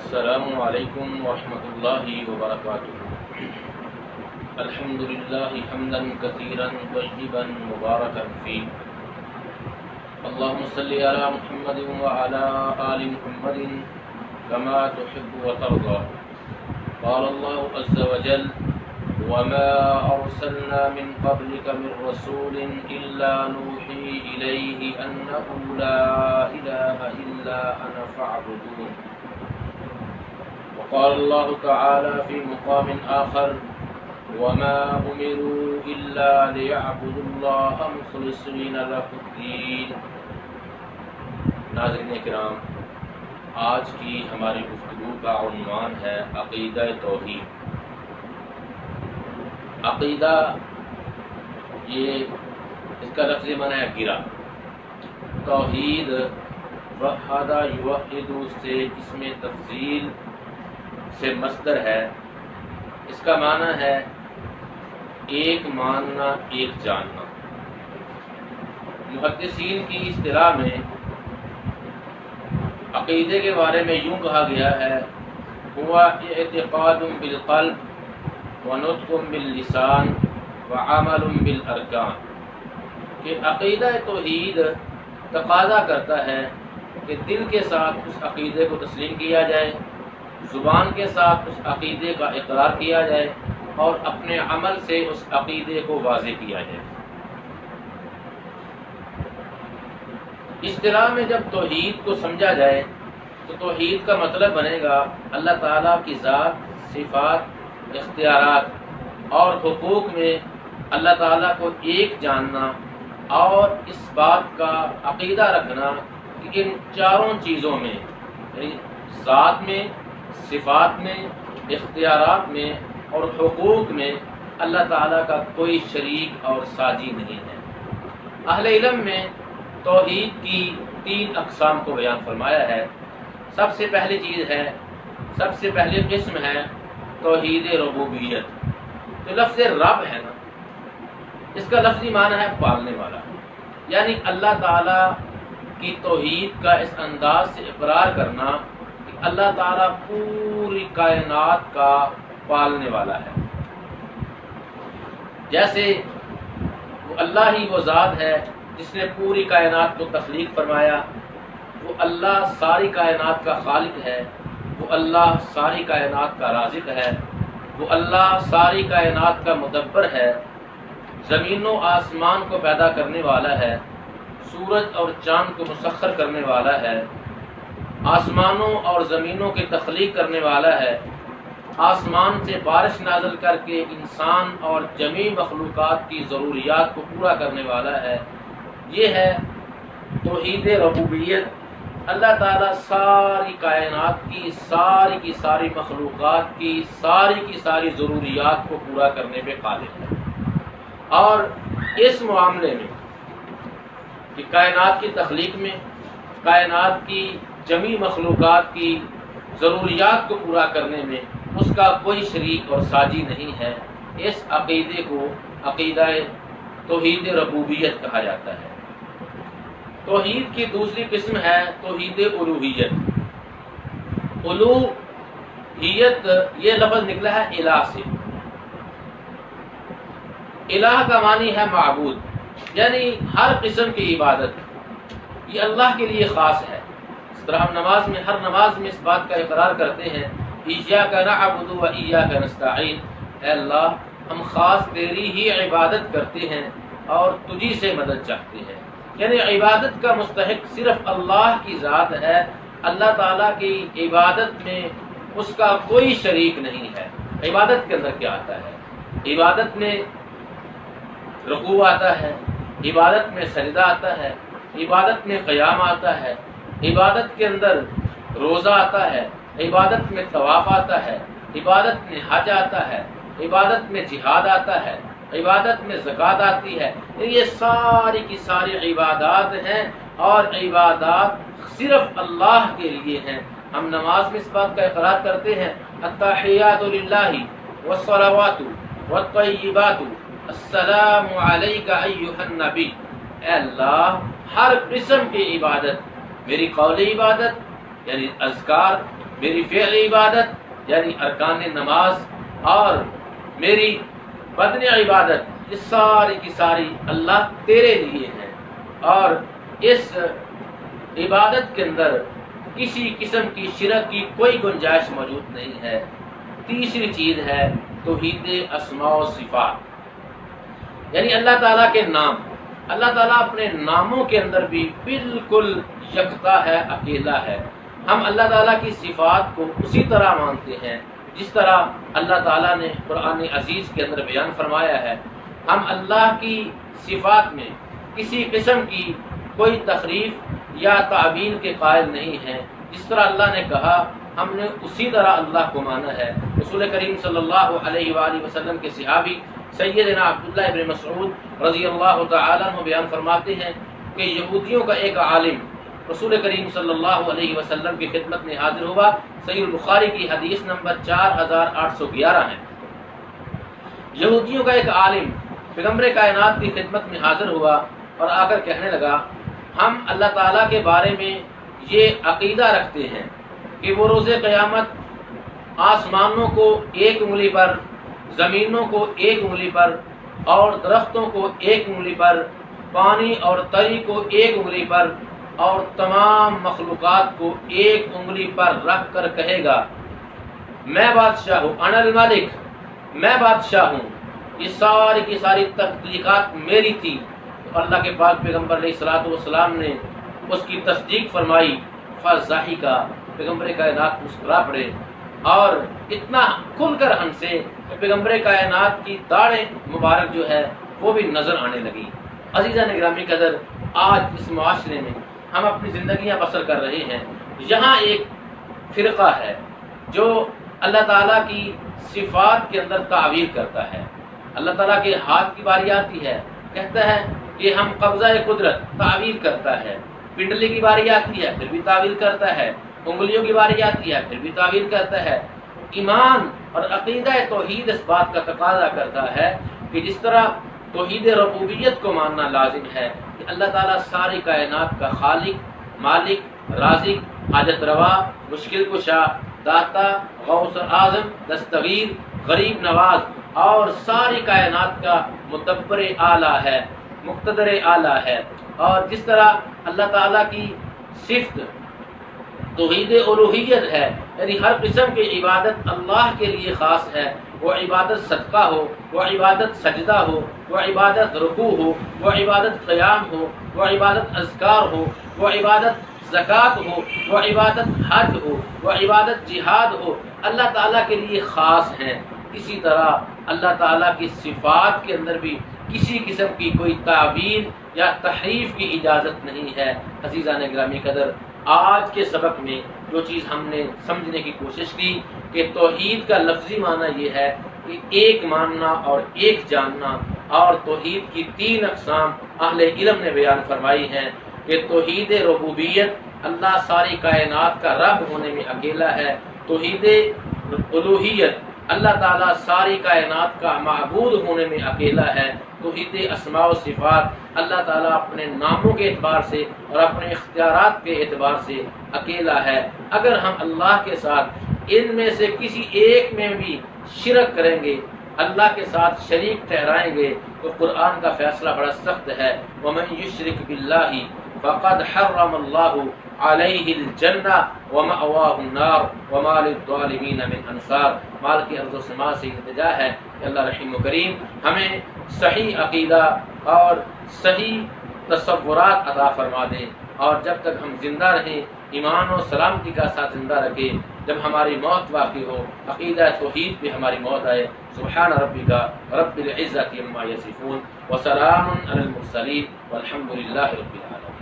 السلام علیکم ورحمۃ اللہ وبرکاتہ۔ الحمد للہ حمدا کثیرا طیبا مبارکا فیہ، اللہم صلی علی محمد وعلی آل محمد کما تحب وترضى۔ قال اللہ عز وجل: وما ارسلنا من قبلك من رسول الا نوحی الیہ انہ لا الہ الا انا فاعبدون۔ وقال اللہ تعالی فی مقام آخر: وما امروا الا ليعبدوا اللہ مخلصین لہ الدین۔ ناظرین کرام، آج کی ہماری گفتگو کا عنوان ہے عقیدہ توحید۔ عقیدہ، یہ اس کا لفظی معنی ہے گرا۔ توحید وحد یوحد سے اس میں تفضیل سے مصدر ہے۔ اس کا معنی ہے ایک ماننا، ایک جاننا۔ محدثین کی اصطلاح میں عقیدے کے بارے میں یوں کہا گیا ہے: ہوا اعتقاد بالقلب ونطق باللسان وعمل بالارکان، کہ عقیدہ توحید تقاضا کرتا ہے کہ دل کے ساتھ اس عقیدے کو تسلیم کیا جائے، زبان کے ساتھ اس عقیدے کا اقرار کیا جائے، اور اپنے عمل سے اس عقیدے کو واضح کیا جائے۔ اصطلاح میں جب توحید کو سمجھا جائے تو توحید کا مطلب بنے گا اللہ تعالیٰ کی ذات، صفات، اختیارات اور حقوق میں اللہ تعالیٰ کو ایک جاننا، اور اس بات کا عقیدہ رکھنا کہ ان چاروں چیزوں میں، یعنی ذات میں، صفات میں، اختیارات میں اور حقوق میں اللہ تعالیٰ کا کوئی شریک اور ساجی نہیں ہے۔ اہل علم میں توحید کی 3 اقسام کو بیان فرمایا ہے۔ سب سے پہلی چیز ہے، سب سے پہلی قسم ہے توحید ربوبیت۔ تو لفظ رب ہے نا، اس کا لفظی معنی ہے پالنے والا، یعنی اللہ تعالیٰ کی توحید کا اس انداز سے اقرار کرنا کہ اللہ تعالیٰ پوری کائنات کا پالنے والا ہے۔ جیسے وہ اللہ ہی وہ ذات ہے جس نے پوری کائنات کو تخلیق فرمایا، وہ اللہ ساری کائنات کا خالق ہے، وہ اللہ ساری کائنات کا رازق ہے، وہ اللہ ساری کائنات کا مدبر ہے، زمین و آسمان کو پیدا کرنے والا ہے، سورج اور چاند کو مسخر کرنے والا ہے، آسمانوں اور زمینوں کی تخلیق کرنے والا ہے، آسمان سے بارش نازل کر کے انسان اور جمیع مخلوقات کی ضروریات کو پورا کرنے والا ہے۔ یہ ہے توحید ربوبیت۔ اللہ تعالیٰ ساری کائنات کی ساری مخلوقات کی ساری ضروریات کو پورا کرنے پہ قادر ہے، اور اس معاملے میں کہ کائنات کی تخلیق میں، کائنات کی جمیع مخلوقات کی ضروریات کو پورا کرنے میں اس کا کوئی شریک اور ساجی نہیں ہے۔ اس عقیدے کو عقیدہ توحید ربوبیت کہا جاتا ہے۔ توحید کی دوسری قسم ہے توحید الوہیت۔ الوہیت یہ لفظ نکلا ہے الہ سے۔ الہ کا معنی ہے معبود، یعنی ہر قسم کی عبادت یہ اللہ کے لیے خاص ہے۔ اس طرح ہم ہر نماز میں اس بات کا اقرار کرتے ہیں: ایاک نعبد و ایاک نستعین، اے اللہ ہم خاص تیری ہی عبادت کرتے ہیں اور تجھی سے مدد چاہتے ہیں۔ یعنی عبادت کا مستحق صرف اللہ کی ذات ہے، اللہ تعالیٰ کی عبادت میں اس کا کوئی شریک نہیں ہے۔ عبادت کے اندر کیا آتا ہے؟ عبادت میں رکوع آتا ہے، عبادت میں سجدہ آتا ہے، عبادت میں قیام آتا ہے، عبادت کے اندر روزہ آتا ہے، عبادت میں طواف آتا ہے، عبادت میں حج آتا ہے، عبادت میں جہاد آتا ہے، عبادت میں زکوٰۃ آتی ہے۔ یہ ساری کی ساری عبادات ہیں، اور عبادات صرف اللہ کے لیے ہیں۔ ہم نماز میں اس بات کا اقرار کرتے ہیں: التحیات للہ والصلوات والطیبات السلام علیک ایھا النبی۔ اے اللہ، ہر قسم کی عبادت، میری قولی عبادت یعنی اذکار، میری فعلی عبادت یعنی ارکان نماز اور میری بدنی عبادت، یہ ساری کی ساری اللہ تیرے لیے ہیں، اور اس عبادت کے اندر کسی قسم کی شرک کی کوئی گنجائش موجود نہیں ہے۔ تیسری چیز ہے توحید اسماء و صفات، یعنی اللہ تعالیٰ کے نام۔ اللہ تعالیٰ اپنے ناموں کے اندر بھی بالکل یکتا ہے، اکیلا ہے۔ ہم اللہ تعالیٰ کی صفات کو اسی طرح مانتے ہیں جس طرح اللہ تعالیٰ نے قرآن عزیز کے اندر بیان فرمایا ہے۔ ہم اللہ کی صفات میں کسی قسم کی کوئی تخریف یا تعبیر کے قائل نہیں ہیں۔ جس طرح اللہ نے کہا ہم نے اسی طرح اللہ کو مانا ہے۔ رسول کریم صلی اللہ علیہ وآلہ وسلم کے صحابی سیدنا عبداللہ ابن مسعود رضی اللہ تعالیٰ عنہ بیان فرماتے ہیں کہ یہودیوں کا ایک عالم رسول کریم صلی اللہ علیہ وسلم کی خدمت میں حاضر ہوا۔ صحیح البخاری کی حدیث نمبر 4811 ہے۔ یہودیوں کا ایک عالم پیغمبر کائنات کی خدمت میں حاضر ہوا اور آ کر کہنے لگا ہم اللہ تعالیٰ کے بارے میں یہ عقیدہ رکھتے ہیں کہ وہ روز قیامت آسمانوں کو ایک انگلی پر، زمینوں کو ایک انگلی پر، اور درختوں کو ایک انگلی پر، پانی اور تری کو ایک انگلی پر، اور تمام مخلوقات کو ایک انگلی پر رکھ کر کہے گا میں بادشاہ ہوں، انا الملک، میں بادشاہ ہوں، یہ ساری کی ساری تخلیقات میری تھی۔ تو اللہ کے پاک پیغمبر علیہ الصلوۃ والسلام نے اس کی تصدیق فرمائی۔ فضحکا، پیغمبر کائنات مسکرا پڑے اور اتنا کھل کر ہنسے کہ پیغمبر کائنات کی داڑھیں مبارک جو ہے وہ بھی نظر آنے لگی۔ عزیزان گرامی قدر، آج اس معاشرے میں ہم اپنی زندگیاں بسر کر رہے ہیں، یہاں ایک فرقہ ہے جو اللہ تعالیٰ کی صفات کے اندر تعویل کرتا ہے۔ اللہ تعالیٰ کے ہاتھ کی باری آتی ہے، کہتا ہے کہ ہم قبضہ قدرت، تعویل کرتا ہے۔ پنڈلی کی باری آتی ہے، پھر بھی تعویل کرتا ہے۔ انگلیوں کی باری آتی ہے، پھر بھی تعویل کرتا ہے۔ ایمان اور عقیدہ توحید اس بات کا تقاضا کرتا ہے کہ جس طرح توحید ربوبیت کو ماننا لازم ہے کہ اللہ تعالیٰ ساری کائنات کا خالق، مالک، رازق، حاجت روا، مشکل کشا، داتا، غوث اعظم، دستگیر، غریب نواز اور ساری کائنات کا مدبر اعلیٰ ہے، مقتدر اعلیٰ ہے۔ اور جس طرح اللہ تعالیٰ کی صفت توحید الوہیت ہے، یعنی ہر قسم کی عبادت اللہ کے لیے خاص ہے، وہ عبادت صدقہ ہو، وہ عبادت سجدہ ہو، وہ عبادت رکوع ہو، وہ عبادت قیام ہو، وہ عبادت اذکار ہو، وہ عبادت زکوٰۃ ہو، وہ عبادت حج ہو، وہ عبادت جہاد ہو، اللہ تعالیٰ کے لیے خاص ہیں۔ اسی طرح اللہ تعالیٰ کی صفات کے اندر بھی کسی قسم کی کوئی تعویل یا تحریف کی اجازت نہیں ہے۔ عزیزان گرامی قدر، آج کے سبق میں جو چیز ہم نے سمجھنے کی کوشش کی کہ توحید کا لفظی معنی یہ ہے کہ ایک ماننا اور ایک جاننا، اور توحید کی 3 اقسام اہل علم نے بیان فرمائی ہیں کہ توحید ربوبیت، اللہ ساری کائنات کا رب ہونے میں اکیلا ہے۔ توحید الوہیت، اللہ تعالیٰ ساری کائنات کا معبود ہونے میں اکیلا ہے۔ توحید اسماء و صفات، اللہ تعالیٰ اپنے ناموں کے اعتبار سے اور اپنے اختیارات کے اعتبار سے اکیلا ہے۔ اگر ہم اللہ کے ساتھ ان میں سے کسی ایک میں بھی شرک کریں گے، اللہ کے ساتھ شریک ٹھہرائیں گے، تو قرآن کا فیصلہ بڑا سخت ہے۔ وَمَن يُشْرِكْ بِاللَّهِ فَقَدْ حَرَّمَ اللَّهُ عَلَيْهِ الْجَنَّةَ وَمَأْوَاهُ النَّارُ وَمَا لِلظَّالِمِينَ مِنْ أَنصَارٍ۔ مال کی عرض و سما سے التجا ہے کہ اللہ رحیم و کریم ہمیں صحیح عقیدہ اور صحیح تصورات عطا فرما دیں، اور جب تک ہم زندہ رہیں ایمان و سلامتی کا ساتھ زندہ رکھے، جب ہماری موت واقع ہو عقیدہ توحید پہ ہماری موت آئے۔ سبحان ربک رب العزت عما یصفون وسلام علی المرسلین والحمد للہ رب العالمین۔